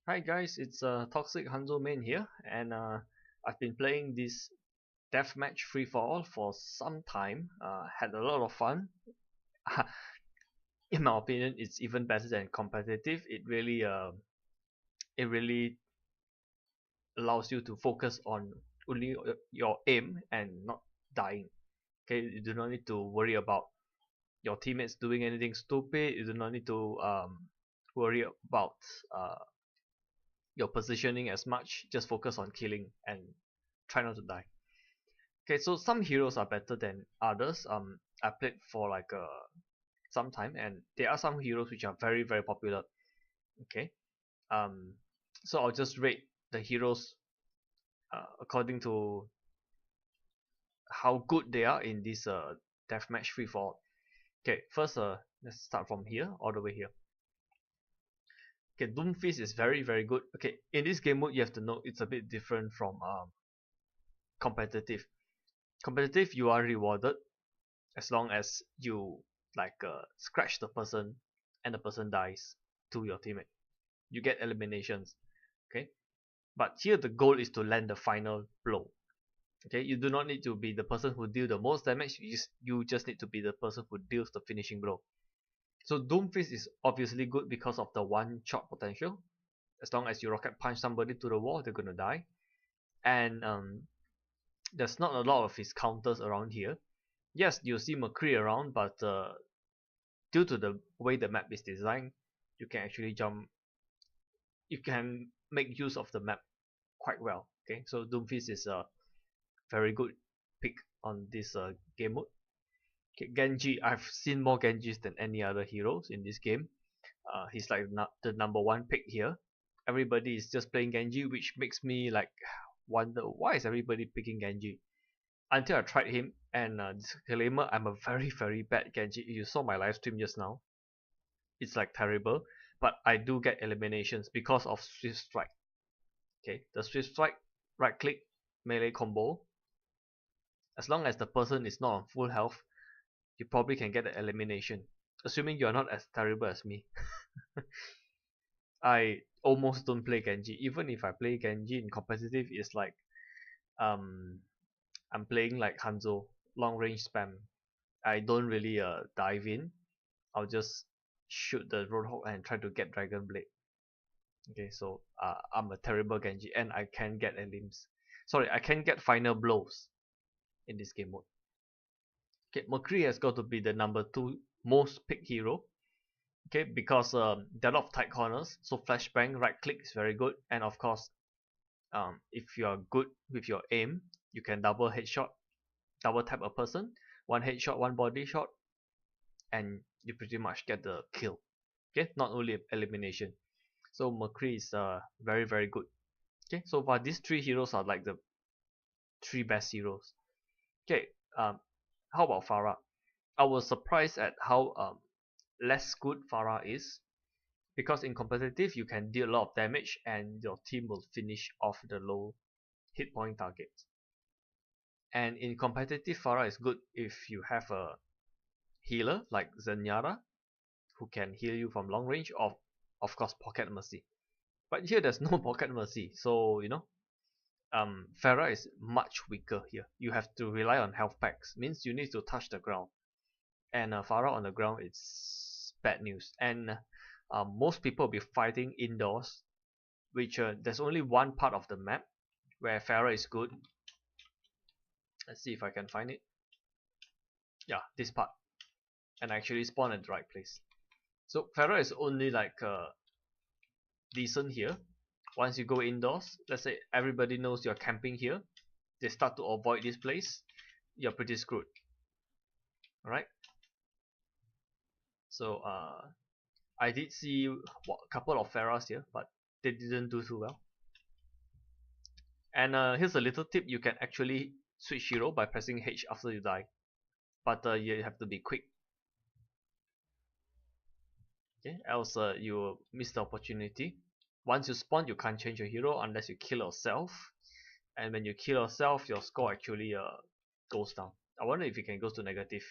Hi guys, it's Toxic Hanzo Main here, and I've been playing this deathmatch free for all for some time. Had a lot of fun. In my opinion, it's even better than competitive. It really allows you to focus on only your aim and not dying. Okay, you do not need to worry about your teammates doing anything stupid. You do not need to worry about uh, your positioning as much. Just focus on killing and try not to die. Okay, so some heroes are better than others. I played for like some time, and there are some heroes which are very popular. Okay, um, so I'll just rate the heroes according to how good they are in this deathmatch free for all. Okay, first let's start from here all the way here. Okay, Doomfist is very good. Okay, in this game mode you have to know it's a bit different from competitive. Competitive, you are rewarded as long as you like scratch the person and the person dies to your teammate. You get eliminations. Okay, but here the goal is to land the final blow. Okay, you do not need to be the person who deal the most damage. You just need to be the person who deals the finishing blow. So Doomfist is obviously good because of the one shot potential. As long as you rocket punch somebody to the wall, they're gonna die. And there's not a lot of his counters around here. Yes, you see McCree around, but due to the way the map is designed, you can actually jump. You can make use of the map quite well. Okay, so Doomfist is a very good pick on this game mode. Okay, Genji, I've seen more Genjis than any other heroes in this game. He's like the number one pick here. Everybody is just playing Genji, which makes me like wonder why is everybody picking Genji. Until I tried him, and disclaimer, I'm a very bad Genji. You saw my live stream just now. It's like terrible, but I do get eliminations because of Swift Strike. Okay, the Swift Strike, right click, melee combo. As long as the person is not on full health, you probably can get the elimination. Assuming you're not as terrible as me. I almost don't play Genji. Even if I play Genji in competitive, it's like um I'm playing like Hanzo, long range spam. I don't really dive in. I'll just shoot the Roadhog and try to get Dragon Blade. Okay, so I'm a terrible Genji and I can get elims. Sorry, I can get final blows in this game mode. Okay, McCree has got to be the number 2 most picked hero. Okay, because there are a lot of tight corners, so flashbang right click is very good, and of course, if you are good with your aim, you can double headshot, double tap a person, one headshot, one body shot, and you pretty much get the kill. Okay, not only elimination. So McCree is very good. Okay, so far these three heroes are like the three best heroes. Okay, how about Farah? I was surprised at how less good Farah is, because in competitive you can deal a lot of damage and your team will finish off the low hit point targets. And in competitive, Farah is good if you have a healer like Zenyatta who can heal you from long range, or of course Pocket Mercy. But here there's no Pocket Mercy, so Farah is much weaker here. You have to rely on health packs, means you need to touch the ground. And Farah on the ground, it's bad news. And most people will be fighting indoors, which there's only one part of the map where Farah is good. Let's see if I can find it. Yeah, this part. And actually spawn at the right place. So Farah is only like decent here. Once you go indoors, let's say everybody knows you're camping here, they start to avoid this place, you're pretty screwed. Alright. So I did see a couple of Farahs here, but they didn't do too well. And here's a little tip: you can actually switch hero by pressing H after you die, but you have to be quick. Okay, else you will miss the opportunity. Once you spawn, you can't change your hero unless you kill yourself, and when you kill yourself, your score actually goes down. I wonder if it can go to negative.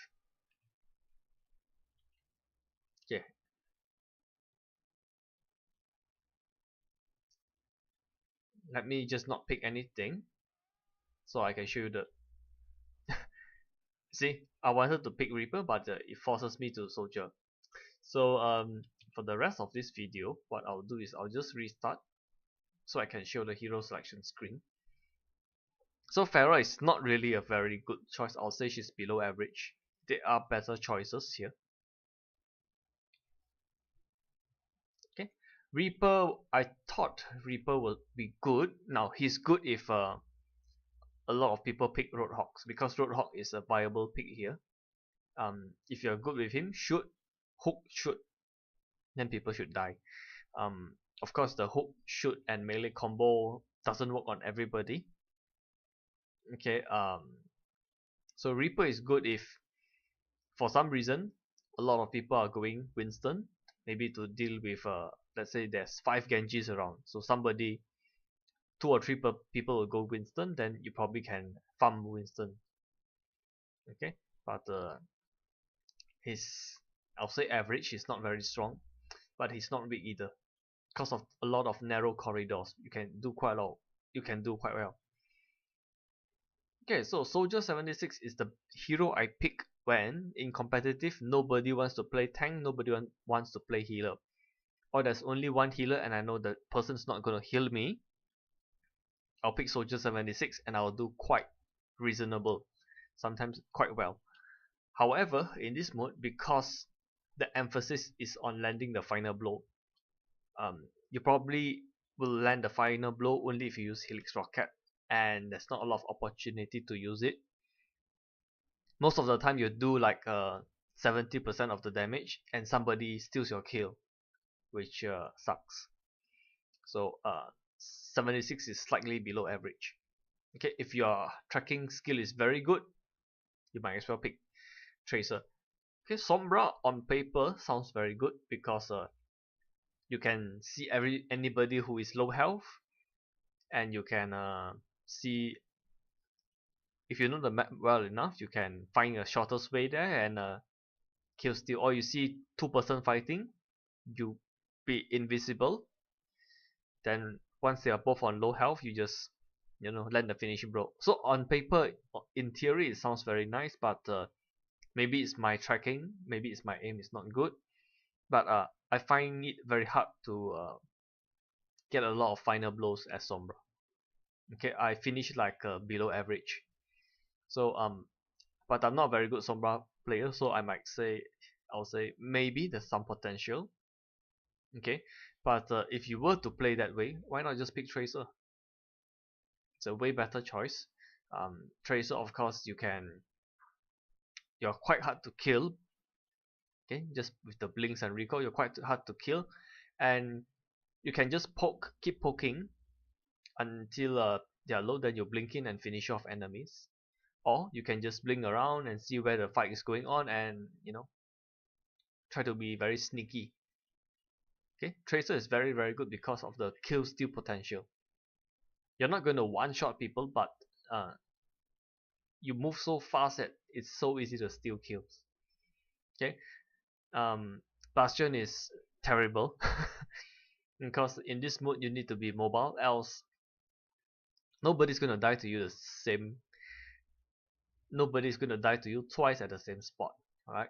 Yeah. Let me just not pick anything so I can show you the. See, I wanted to pick Reaper, but it forces me to Soldier. So for the rest of this video, what I'll do is I'll just restart so I can show the hero selection screen. So Pharah is not really a very good choice. I'll say she's below average. There are better choices here. Okay, Reaper, I thought Reaper would be good. Now he's good if a lot of people pick Roadhogs, because Roadhog is a viable pick here. If you're good with him, shoot, hook, shoot, then people should die. Of course, the hook, shoot, and melee combo doesn't work on everybody. Okay, so Reaper is good if, for some reason, a lot of people are going Winston, maybe to deal with, let's say there's 5 Genjis around, so somebody, 2 or 3 people will go Winston, then you probably can farm Winston. Okay, but he's, I'll say average, he's not very strong, but he's not weak either. Because of a lot of narrow corridors, you can do quite well. Okay, so Soldier 76 is the hero I pick when in competitive nobody wants to play tank, nobody wants to play healer, or there's only one healer and I know the person's not gonna heal me. I'll pick Soldier 76 and I'll do quite reasonable, sometimes quite well. However, in this mode, because the emphasis is on landing the final blow, you probably will land the final blow only if you use Helix Rocket, and there's not a lot of opportunity to use it. Most of the time you do like 70% of the damage and somebody steals your kill, which sucks. So 76 is slightly below average. Okay, if your tracking skill is very good, you might as well pick Tracer. Okay, Sombra on paper sounds very good because you can see anybody who is low health, and you can see, if you know the map well enough, you can find a shortest way there and kill steal. Or you see 2-person fighting, you be invisible, then once they are both on low health, you just land the finishing blow. So on paper, in theory, it sounds very nice, but maybe it's my tracking, maybe it's my aim is not good, but I find it very hard to get a lot of final blows as Sombra. Okay, I finished like below average. So but I'm not a very good Sombra player, so I'll say maybe there's some potential. Okay, but if you were to play that way, why not just pick Tracer? It's a way better choice. Tracer, of course, you're quite hard to kill. Okay, just with the blinks and recoil, you're quite hard to kill, and you can just keep poking until they are low, then you blink in and finish off enemies. Or you can just blink around and see where the fight is going on and try to be very sneaky. Okay, Tracer is very very good because of the kill steal potential. You're not going to one-shot people, but you move so fast that it's so easy to steal kills. Okay, Bastion is terrible because in this mode you need to be mobile, else nobody's gonna die to you twice at the same spot. Alright.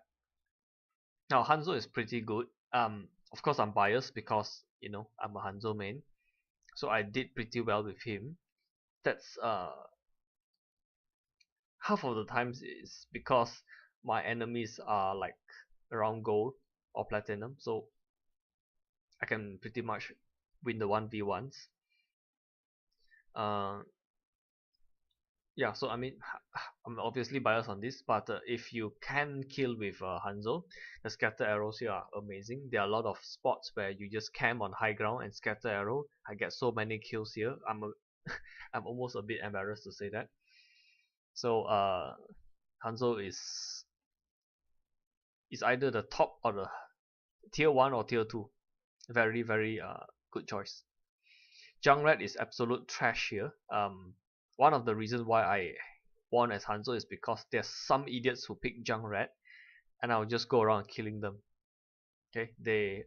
Now Hanzo is pretty good. Of course I'm biased because I'm a Hanzo main, so I did pretty well with him. That's half of the times is because my enemies are like around gold or platinum, so I can pretty much win the 1v1s. Yeah, so I mean, I'm obviously biased on this, but if you can kill with Hanzo, the scatter arrows here are amazing. There are a lot of spots where you just camp on high ground and scatter arrow. I get so many kills here. I'm almost a bit embarrassed to say that. So Hanzo is either the top or the tier 1 or tier 2. Very very good choice. Junkrat is absolute trash here. One of the reasons why I won as Hanzo is because there's some idiots who pick Junkrat, and I'll just go around killing them. Okay, they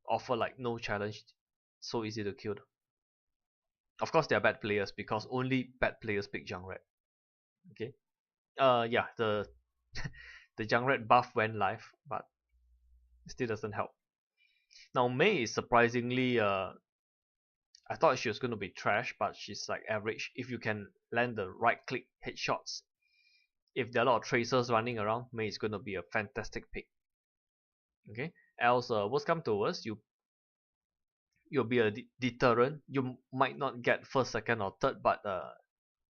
offer like no challenge, so easy to kill them. Of course, they are bad players because only bad players pick Junkrat. Okay. Yeah, the the Junkrat buff went live, but it still doesn't help. Now Mei is surprisingly I thought she was going to be trash, but she's like average. If you can land the right click headshots, if there are a lot of tracers running around, Mei is going to be a fantastic pick. Okay. Else, worst come to worst, you'll be a deterrent. You might not get first, second, or third, but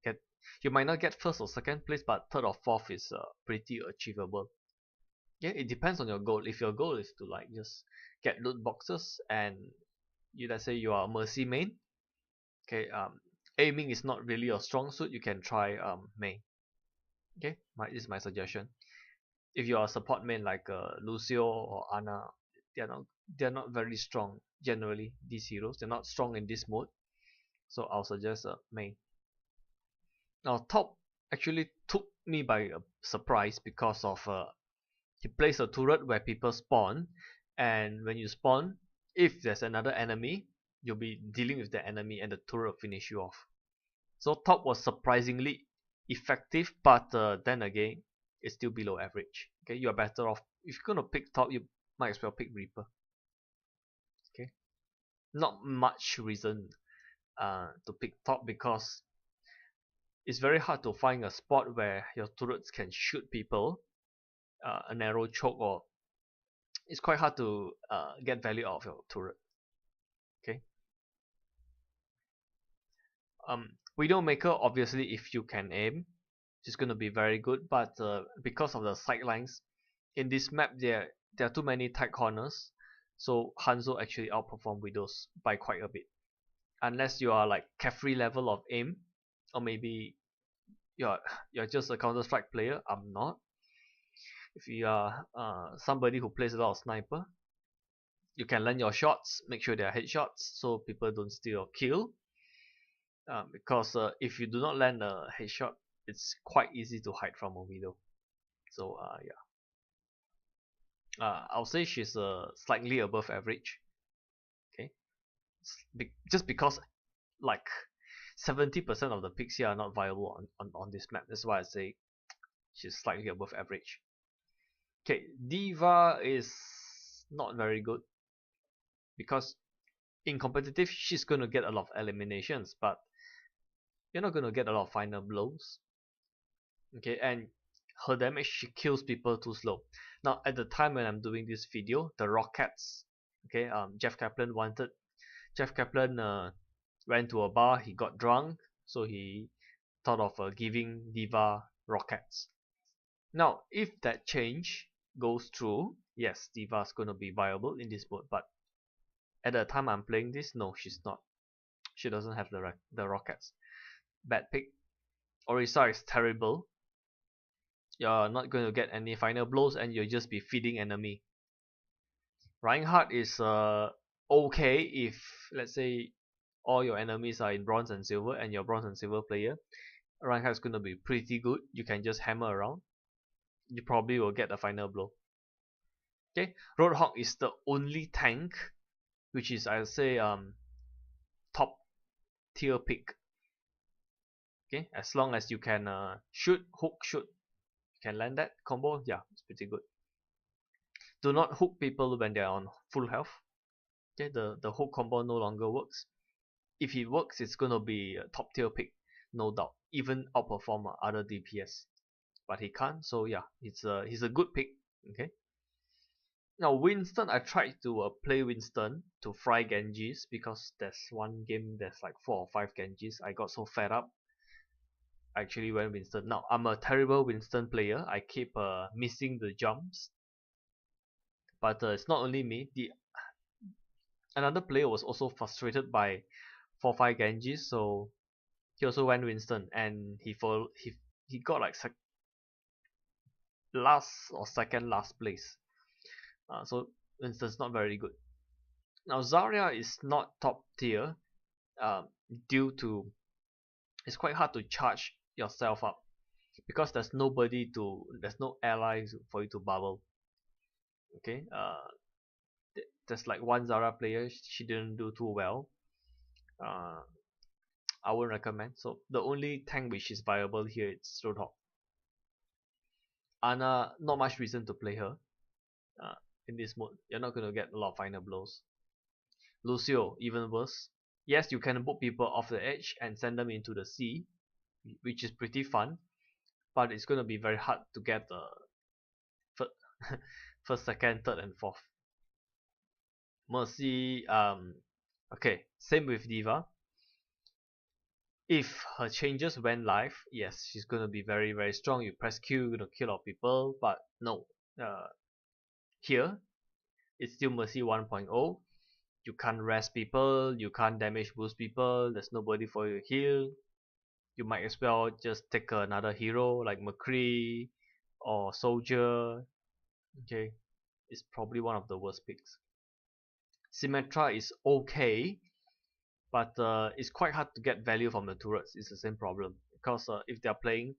get you might not get first or second place, but third or fourth is pretty achievable. Yeah, it depends on your goal. If your goal is to like just get loot boxes and let's say you are a mercy main, okay, aiming is not really your strong suit. You can try main. Okay, this is my suggestion. If you are a support main like Lucio or Ana, they are not very strong generally. These heroes, they're not strong in this mode, so I'll suggest main. Now top actually took me by a surprise because of he plays a turret where people spawn, and when you spawn, if there's another enemy, you'll be dealing with the enemy and the turret will finish you off. So top was surprisingly effective, but then again, it's still below average. Okay, you are better off if you're gonna pick top, you might as well pick Reaper. Okay, not much reason to pick top because it's very hard to find a spot where your turrets can shoot people, a narrow choke, or it's quite hard to get value out of your turret. Okay. Widowmaker, obviously, if you can aim, it's going to be very good. But because of the sidelines in this map, there are too many tight corners, so Hanzo actually outperform Widows by quite a bit. Unless you are like Caffrey level of aim, or maybe you're just a Counter-Strike player. I'm not. If you are somebody who plays a lot of sniper, you can land your shots, make sure they are headshots, so people don't steal your kill. Because if you do not land a headshot, it's quite easy to hide from a widow. So yeah, I'll say she's slightly above average. Okay, just because like 70% of the picks here are not viable on this map. That's why I say she's slightly above average. Okay, Diva is not very good because in competitive she's going to get a lot of eliminations, but you're not going to get a lot of final blows. Okay, and her damage, she kills people too slow. Now at the time when I'm doing this video, the rockets, okay, Jeff Kaplan went to a bar, he got drunk, so he thought of giving Diva rockets. Now if that change goes through, yes, Diva's gonna be viable in this mode, but at the time I'm playing this, no, she's not. She doesn't have the rockets. Bad pick. Orisa is terrible. You're not going to get any final blows and you'll just be feeding enemy. Reinhardt is okay if, let's say, all your enemies are in bronze and silver and you're bronze and silver player. Reinhardt is going to be pretty good. You can just hammer around. You probably will get a final blow. Okay, Roadhog is the only tank which is, I'll say, top tier pick. Okay, as long as you can shoot, hook, shoot, you can land that combo, yeah, it's pretty good. Do not hook people when they're on full health. Okay, the hook combo no longer works. If it works, it's gonna be a top tier pick, no doubt. Even outperform other DPS, but he can't. So yeah, he's a good pick. Okay. Now Winston, I tried to play Winston to fry Genjis because there's one game there's like 4 or 5 Genjis. I got so fed up. I actually went Winston. Now I'm a terrible Winston player. I keep missing the jumps. But it's not only me. Another player was also frustrated by 4-5 Genjis, so he also went Winston, and he got like last or second last place. So Winston's not very good. Now Zarya is not top tier, due to it's quite hard to charge yourself up because there's no allies for you to bubble. Okay, there's like one Zarya player, she didn't do too well. I won't recommend. So the only tank which is viable here is Roadhog. Ana, not much reason to play her uh, in this mode. You're not going to get a lot of final blows. Lucio, even worse. Yes, you can boot people off the edge and send them into the sea, which is pretty fun, but it's going to be very hard to get the first, second, third, and fourth. Mercy, okay, same with Diva. If her changes went live, yes, she's gonna be very very strong. You press Q, you're gonna kill a lot of people, but no. Here, it's still Mercy 1.0. You can't rest people, you can't damage boost people, there's nobody for you to heal. You might as well just take another hero like McCree or Soldier. Okay, it's probably one of the worst picks. Symmetra is okay, but it's quite hard to get value from the turrets. It's the same problem because if they're playing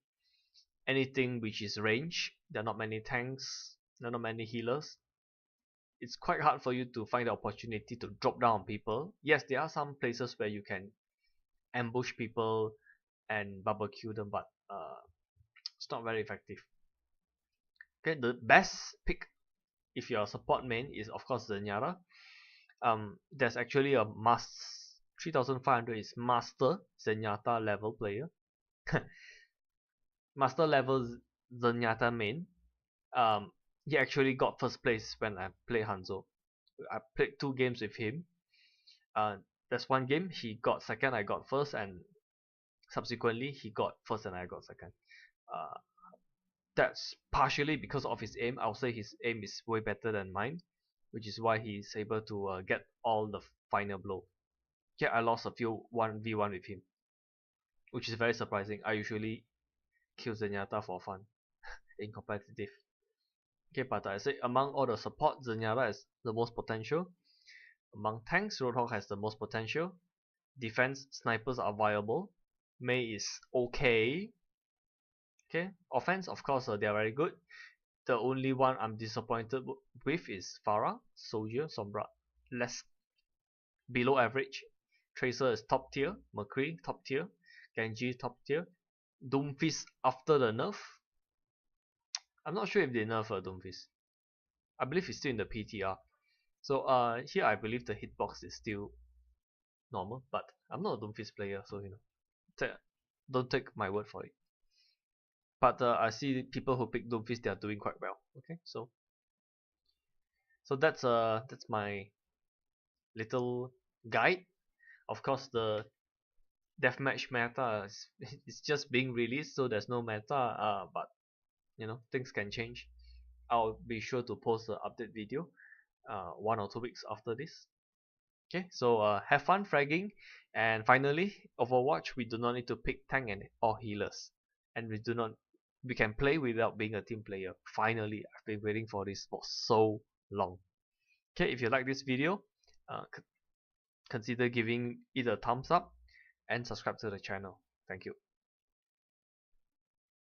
anything which is range, there are not many tanks, there are not many healers. It's quite hard for you to find the opportunity to drop down on people. Yes, there are some places where you can ambush people and barbecue them, but it's not very effective. Okay, the best pick if you're a support main is of course Zenyatta. There's actually a 3500 is master Zenyatta level player. Master level Zenyatta main. He actually got first place when I played Hanzo. I played 2 games with him. There's one game he got second, I got first, and subsequently he got first and I got second. Uh, that's partially because of his aim. I'll say his aim is way better than mine, which is why he's able to get all the final blow. Yeah, I lost a few 1v1 with him, which is very surprising. I usually kill Zenyatta for fun in competitive. Okay, but I say among all the support, Zenyatta has the most potential. Among tanks, Roadhog has the most potential. Defense, snipers are viable. Mei is okay. Okay, offense, of course, they are very good. The only one I'm disappointed with is Pharah, Soldier, Sombra. Less below average. Tracer is top tier. McCree top tier. Genji top tier. Doomfist after the nerf. I'm not sure if they nerf Doomfist. I believe it's still in the PTR. So here I believe the hitbox is still normal, but I'm not a Doomfist player, so you know, don't take my word for it. But I see people who pick Doomfist, they are doing quite well. Okay, so that's my little guide. Of course, the deathmatch meta is just being released, so there's no meta. But you know, things can change. I'll be sure to post the update video 1 or 2 weeks after this. Okay, so have fun fragging, and finally, Overwatch, we do not need to pick tank and or healers, and we can play without being a team player. Finally, I've been waiting for this for so long. Okay, if you like this video, consider giving it a thumbs up and subscribe to the channel. Thank you.